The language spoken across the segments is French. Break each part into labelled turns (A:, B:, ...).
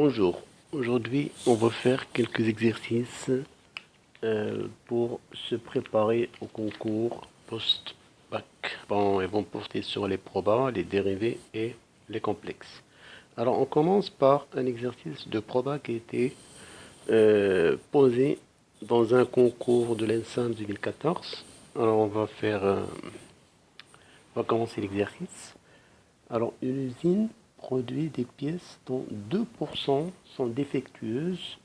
A: Bonjour, aujourd'hui on va faire quelques exercices pour se préparer au concours post-bac. Bon, ils vont porter sur les probas, les dérivés et les complexes. Alors on commence par un exercice de proba qui a été posé dans un concours de l'ENSAM 2014. Alors on va commencer l'exercice. Alors une usine produit des pièces dont 2% sont défectueuses.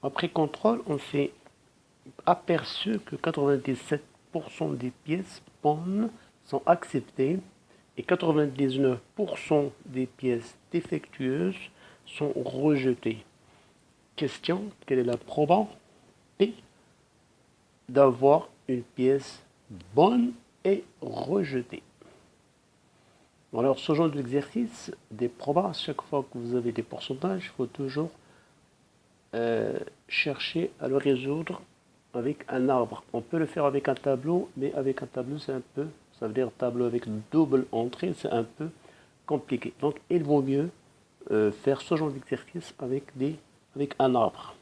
A: Après contrôle, on s'est aperçu que 97% des pièces bonnes sont acceptées et 99% des pièces défectueuses sont rejetées. Question, quelle est la probabilité d'avoir une pièce bonne et rejetée? Alors, ce genre d'exercice, des probas, chaque fois que vous avez des pourcentages, il faut toujours chercher à le résoudre avec un arbre. On peut le faire avec un tableau, mais avec un tableau, c'est un peu, ça veut dire tableau avec une double entrée, c'est un peu compliqué. Donc, il vaut mieux faire ce genre d'exercice avec un arbre.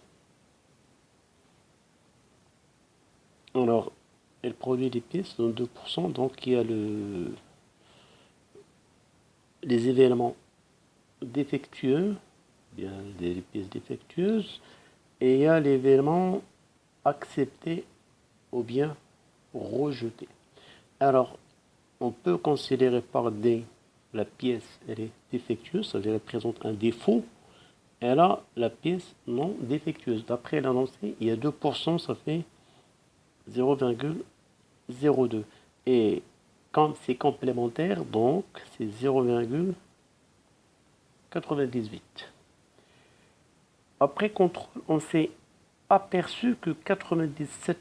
A: Alors, elle produit des pièces dans 2%, donc il y a les événements défectueux, bien des pièces défectueuses, et il y a l'événement accepté ou bien rejeté. Alors, on peut considérer par D la pièce elle est défectueuse, ça veut dire qu'elle présente un défaut, et là, la pièce non défectueuse. D'après l'annoncé, il y a 2%, ça fait 0,02. Et quand c'est complémentaire, donc c'est 0,98. Après contrôle, on s'est aperçu que 97%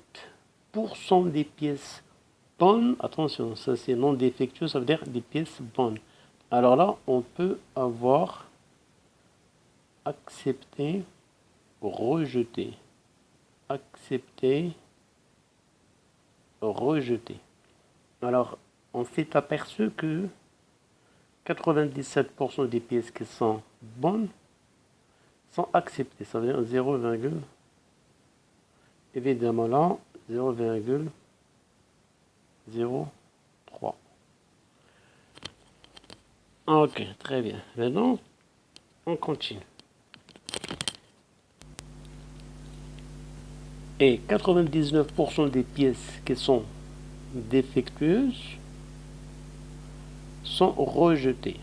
A: des pièces bonnes, attention, ça c'est non défectueux, ça veut dire des pièces bonnes. Alors là, on peut avoir accepté, rejeté, accepté, rejeté. Alors, on s'est aperçu que 97% des pièces qui sont bonnes sont acceptées. Ça veut dire 0, évidemment là, 0,03. Ok, très bien. Maintenant, on continue. Et 99% des pièces qui sont défectueuses sont rejetées.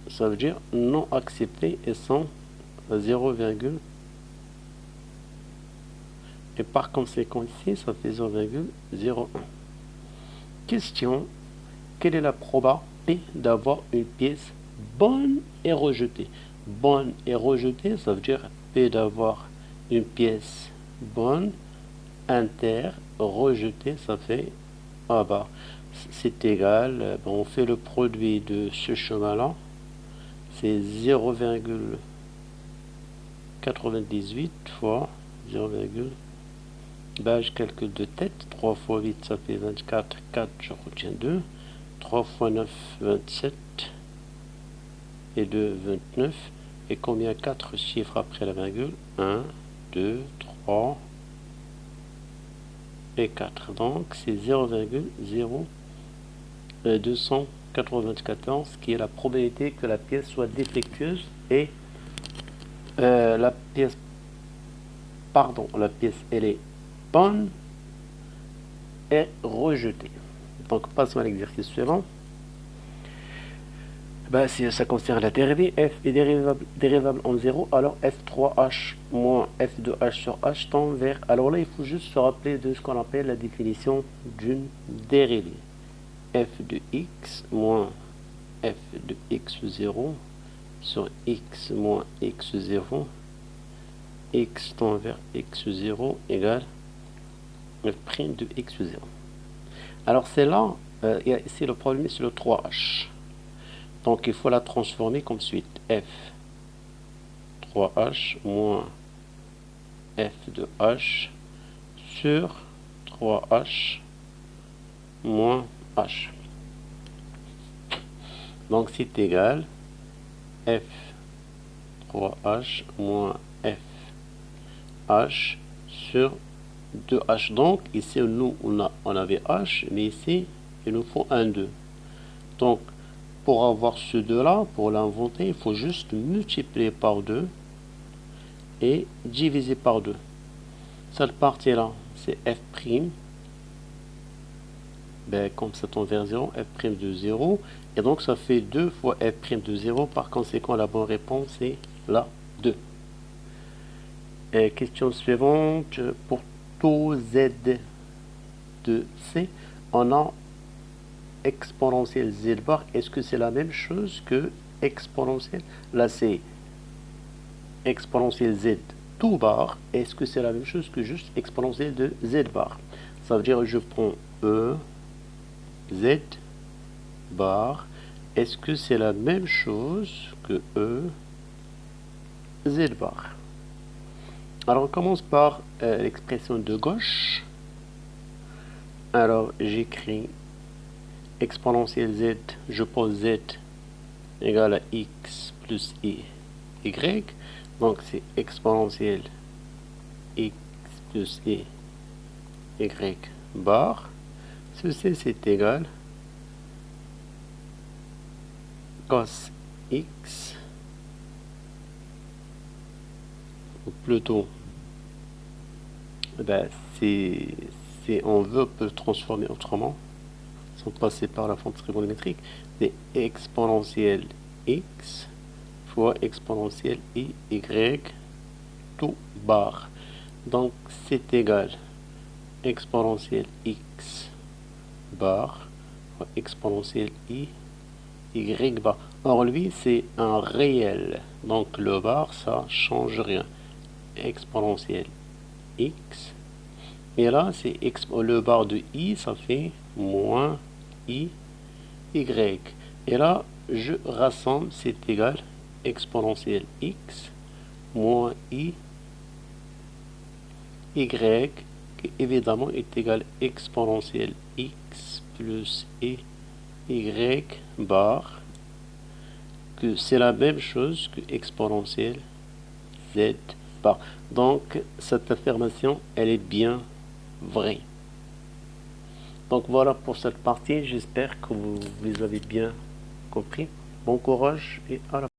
A: Ça veut dire non acceptées et sont à 0, et par conséquent ici ça fait 0,01. Question, quelle est la probabilité d'avoir une pièce bonne et rejetée? Bonne et rejetée, ça veut dire P d'avoir une pièce bonne, inter, rejetée, ça fait A bar. C'est égal, on fait le produit de ce chemin-là, c'est 0,98 fois 0, bah, je calcule de tête, 3 fois 8 ça fait 24, 4 je retiens 2, 3 fois 9, 27, et 2, 29, et combien 4 chiffres après la virgule? 1, 2, 3, et 4, donc c'est 0,0294 qui est la probabilité que la pièce soit défectueuse et la pièce elle est bonne et rejetée. Donc passons à l'exercice suivant. Ben, si ça concerne la dérivée, f est dérivable en 0, alors f3h moins f2h sur h tend vers... Alors là, il faut juste se rappeler de ce qu'on appelle la définition d'une dérivée. f de x moins f de x0 sur x moins x0, x tend vers x0 égale f' de x0. Alors c'est là, ici le problème c'est le 3h. Donc il faut la transformer comme suite. F 3h moins f de h sur 3h moins h. Donc c'est égal f 3h moins f h sur 2h. Donc ici nous on avait h, mais ici il nous faut un 2. Donc pour avoir ce 2 là, pour l'inventer, il faut juste multiplier par 2 et diviser par 2. Cette partie là c'est f', ben, comme ça tombe vers 0, f' de 0, et donc ça fait 2 fois f' de 0, par conséquent la bonne réponse est là, 2. Et question suivante, pour taux z de c, on a exponentielle z bar, est-ce que c'est la même chose que exponentielle? Là c'est exponentielle z tout bar, est-ce que c'est la même chose que juste exponentielle de z bar? Ça veut dire que je prends e z bar, est-ce que c'est la même chose que e z bar? Alors on commence par l'expression de gauche. Alors j'écris exponentielle z, je pose z égale à x plus y, donc c'est exponentielle x plus y bar. Ceci c'est égal cos x, ou plutôt ben, si on veut on peut transformer autrement sans passer par la forme trigonométrique, c'est exponentielle x fois exponentielle y tout bar. Donc c'est égal exponentielle x bar fois exponentielle y bar. Or lui c'est un réel, donc le bar ça change rien. Exponentielle x, et là c'est le bar de i, ça fait moins y, et là je rassemble, c'est égal exponentielle x moins y, qui évidemment est égal exponentielle x plus y bar, que c'est la même chose que exponentielle z bar. Donc cette affirmation elle est bien vraie. Donc voilà pour cette partie, j'espère que vous avez bien compris. Bon courage et à la prochaine.